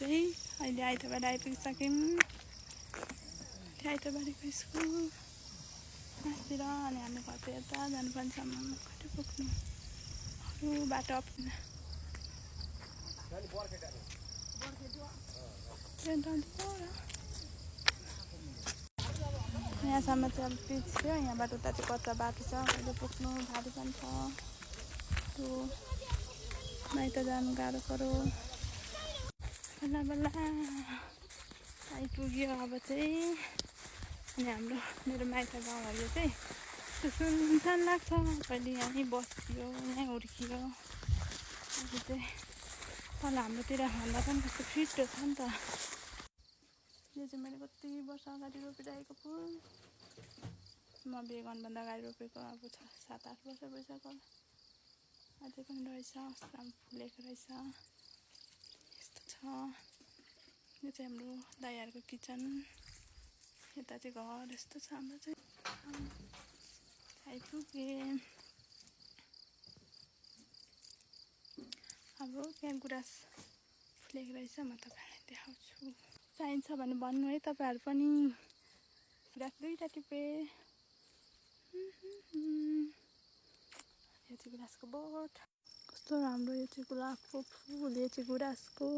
चाहिँ अहिले आइतबार आइपुगिसक्यौँ। आइतबारको स्कुल मासतिर अनि हामी घर चाहिँ यता जानुपर्छ। कति पुग्नु अरू बाटो अप्ठ्यारो यहाँसम्म चाहिँ अब पिच थियो। यहाँबाट उता चाहिँ कच्चा बाटो छ, कहिले पुग्नु भारी पनि छ। त्यो माइत जानु गाह्रो पऱ्यो। बल्ल बल्ल आइपुग्यो अब चाहिँ। अनि हाम्रो मेरो माइत गाउँहरू चाहिँ त्यो सुनसान लाग्छ। कहिले यहीँ बस्यो, यहीँ हुर्कियो। अहिले चाहिँ तल हाम्रोतिर भन्दा पनि कस्तो फिटो छ नि त। यो चाहिँ मैले कति वर्ष अगाडि रोपिरहेको फुल। म बिहे गर्नुभन्दा अगाडि रोपेको अब 7-8 वर्ष भइसक्यो। अझै पनि रहेछ, राम्रो फुलेको रहेछ। यस्तो छ। यो चाहिँ हाम्रो दाइहरूको किचन। यता चाहिँ घर यस्तो छ हाम्रो चाहिँ। आइपुगेँ। हाम्रो त्यहाँ गुराँस फुलेको रहेछ। म तपाईँहरूलाई देखाउँछु। चाहिन्छ भने भन्नु है तपाईँहरू पनि। गुराँस 2टा टिपेँ। यो चाहिँ गुराँसको बोट। कस्तो राम्रो, यो चाहिँ गुलाबको फुल, यो चाहिँ गुराँसको।